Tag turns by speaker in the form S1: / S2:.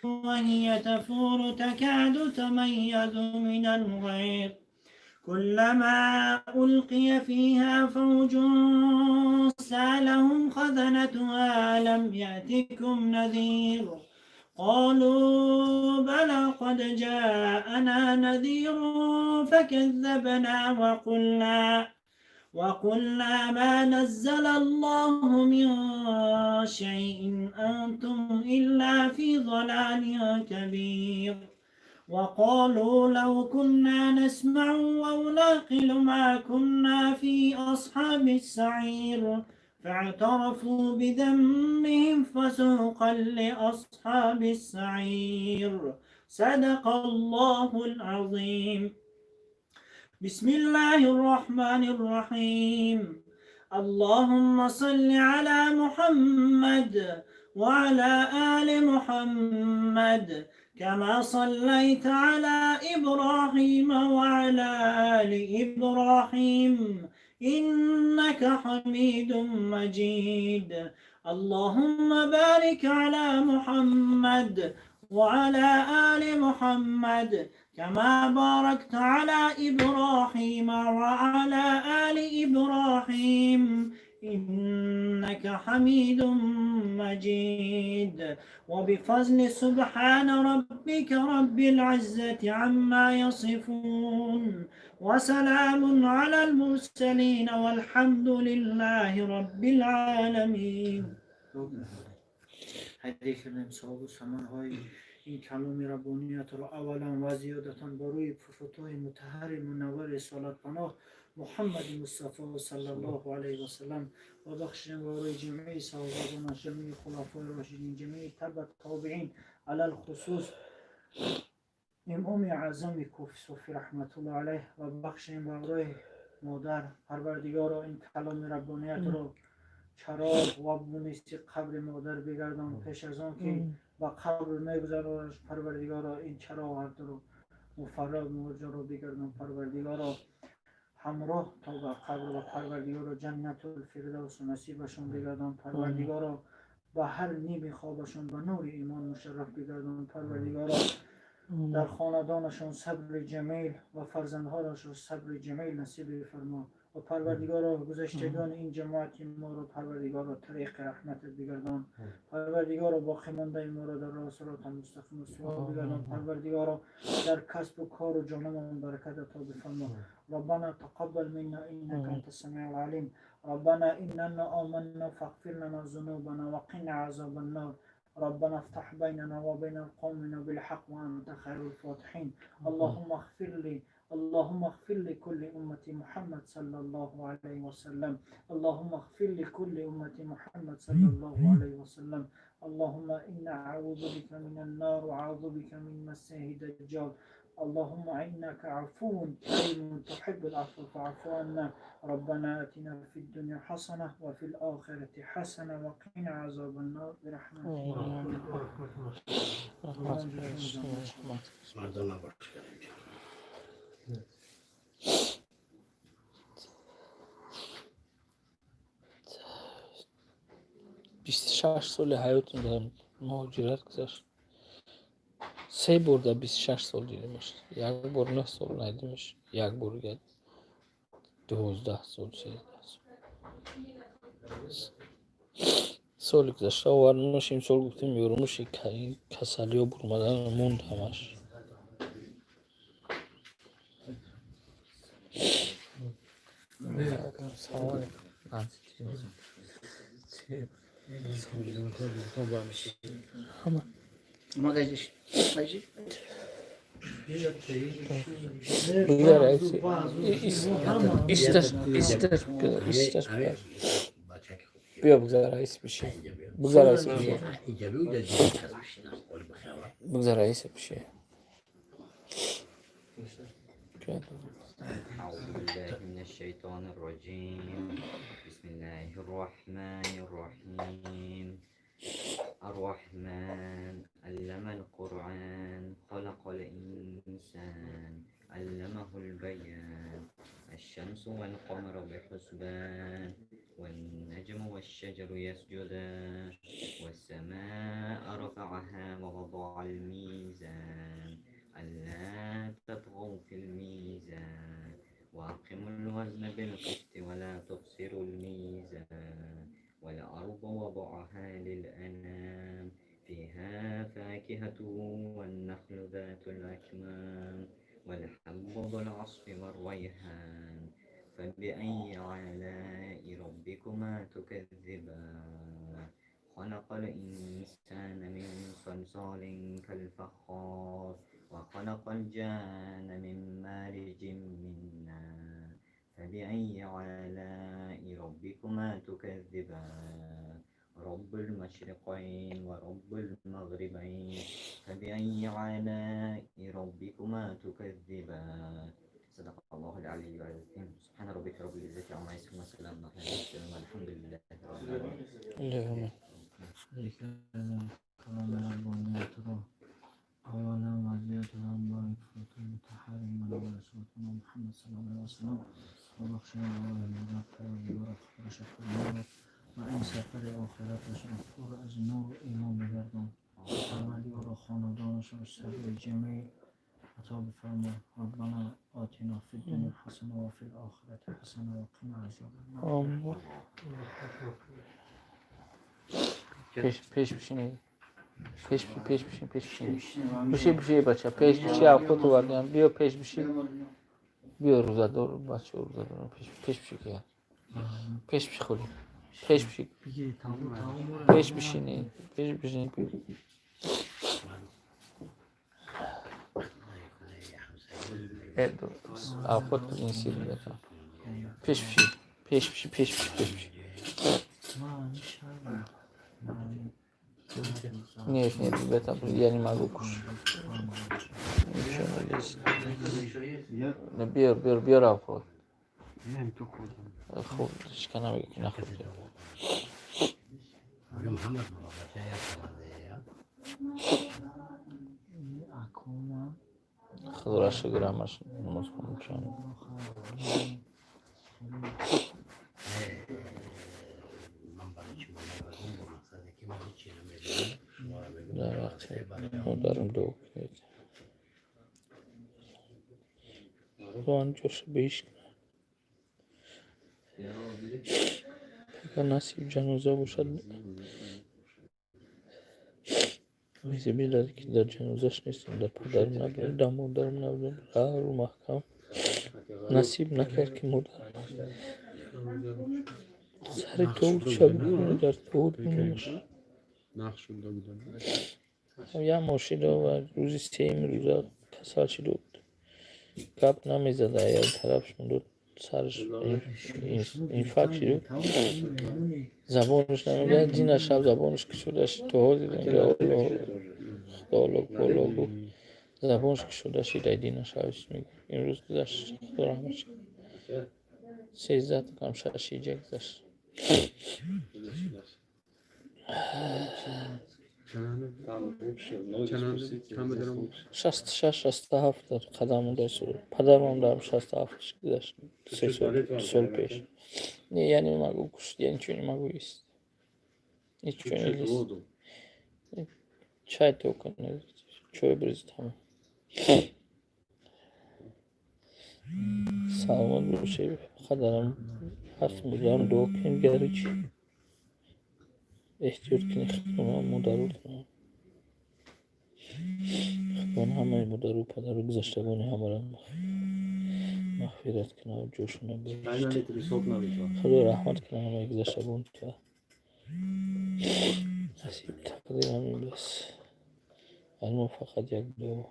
S1: وهي تفور تكاد تميز من الغيظ كلما ألقي فيها فوج سألهم خزنتها ألم يأتكم نذير قالوا بلى قد جاءنا نذير فكذبنا وقلنا ما نزل الله من شيء أنتم إلا في ضلال كبير وقالوا لو كنا نسمع أو نعقل ما كنا في أصحاب السعير فاعترفوا بذنبهم فسوقا لأصحاب السعير صدق الله العظيم. بسم الله الرحمن الرحيم. اللهم صل على محمد وعلى آل محمد كما صليت على إبراهيم وعلى آل إبراهيم إنك حميد مجيد. اللهم بارك على محمد وعلى آل محمد كما باركت على إبراهيم وعلى آل إبراهيم إنك حميد مجيد. وبفضل سبحان ربك رب العزة عما يصفون وسلام على المرسلين والحمد لله رب العالمين. حدیث صاحب سماهای این کلام ربانیت را اولا و زیادتا با روی فتوح مطهر منور صلات پناه محمد مصطفی صلی الله علیه و سلم و بخشیم و روی جمعی صحابان جمعی خلفای راشدین جمعی تبع تابعین علی الخصوص امام اعظم کوفی صوفی رحمت الله علیه و بخشیم و روی مادر پروردگار این کلام ربانیت را چراغ و بونیستی قبر مادر بگردان پیش از آن که و قبر میگذارش پروردگارا این چراغ رو مفرد مرجع رو بگردان پروردگارا همراه تا به قبر و پروردگارا جنت الفردوس نصیبشون بگردان پروردگارا و هر نیم خوابشون به نور ایمان مشرف بگردان پروردگارا در خاندانشون صبر جمیل و فرزندهایشون صبر جمیل نصیب فرما و پروردگارا گذشتگان این جماعت ما رو پروردگارا طریق رحمت بگردان پروردگارا باقی مانده ما رو در راه صراط مستقیم سوار بگردان پروردگارا در کسب و کار و جانمان برکت عطا بفرما ربنا تقبل منا انك انت السميع العليم ربنا اننا آمنا فاغفر لنا ذنوبنا وقنا عذاب النار ربنا افتح بيننا وبين قومنا بالحق وأنت خير الفاتحين اللهم اغفر لكل أمة محمد صلى الله عليه وسلم اللهم اغفر لكل أمة محمد صلى الله عليه وسلم اللهم إنا أعوذ بك من النار وأعوذ بك من مسيح الدجال اللهم إنك عفو كريم تحب العفو فاعف عنا ربنا آتنا في الدنيا حسنة وفي الآخرة حسنة وقنا عذاب النار برحمتك
S2: بیست سال حیاتون دارم مهاجرت گذاشت 3 برده 26 سال دیدمش 1 بار 9 سال ندیدمش 1 بار گرد 12 سال 13 سال گذشته آوردنش این سال گفتیم یارمش کسلی ها برمدن موند همش سلام علیکم
S1: Magajis.
S2: بیا بگذار رئیس بشه بگذار رئیس بشه بگذار رئیس بشه
S3: أعوذ بالله من الشيطان الرجيم بسم الله الرحمن الرحيم الرحمن علم القرآن خلق الإنسان علمه البيان الشمس والقمر بحسبان والنجم والشجر يسجدان والسماء رفعها ووضع الميزان ألا تطغوا في الميزان وأقيموا الوزن بالقسط ولا تخسروا الميزان والأرض وضعها للأنام فيها فاكهة والنخل ذات الأكمام والحب ذو العصف والريحان فبأي آلاء ربكما تكذبان خلق الإنسان من صلصال كالفخار وخلق الجان من مارج من نار فبأي آلاء ربكما تكذبان رب المشرقين ورب المغربين فبأي آلاء ربكما تكذبان صدق الله العلي العظيم سبحان ربك رب العزة عما يصفون وسلام على المرسلين والحمد لله رب العالمين.
S2: اللهم
S1: كلام البنيات أولا وزيادة الأنباء فروت المتحرم من رسولنا محمد صلى الله عليه وسلم وبخشنا الله المغفر والبركة ورشق النور وإن سفر آخرت شرفور از نور ایمان بگردان عملی و خاندانش و سبیل جمعی عطا بفرما ربنا آتنا فی الدنیا حسنه و فی الآخرة حسنه و قنا عذاب النار.
S2: پیش بشینید. پیش بشین. بشی بچه پیش بشی خودت وردیم بیا پیش بشی بیا روزادار بچه روزادار پیش بشی که پیش بشی خوری پیش بشی پیش بشینی خود این سیر بکن پیش بشی Нет, ребята, я не могу кушать. Ничего не лезет. Бер алкоголь. Худ, шканавы нахуй. Хорошо граммаж, мозгом ничего. در وقتی مادرم دو کنید روان جوش بیش کنم اگر نصیب جنازه باشد میزی بیداری که در جنازش نیستم در پدرم نبودم در مادرم نبودم رو محکم نصیب نکرد که مادرم سر تو شب در تو بینیمش یه ماشین و روزی 3 روزا کسال شده بود گپ نمیزد اگر طرفش بود سرش اینفاکت شده بود زبانش نمیگه دین شب زبانش کشودش تو ها دیدن خدا گفت زبانش کشودش ایده دین شبش میگه این روز گذشت خدا رحمتش 13 کم 6 گذشت
S4: چند
S2: 66-67 در قدم داشت پدرم دارم 67 گذشت 3 سال پیش نه یعنی مگو کشت یعنی چونی مگو ایست هیچ چونی لیست چای تو کنه چای بریزید همه سلامت باشه قدرم هست بودم دو کن گرچ احتیاط کنی خدمه مادر کنم خدمه همه مادر و پدر و گذشتگانی همه را مغفرت کنه و جوشونه بریشت خدا رحمت کنه همه گذشتگان تو نصیب تقدیر همین بس علم فقط یک دو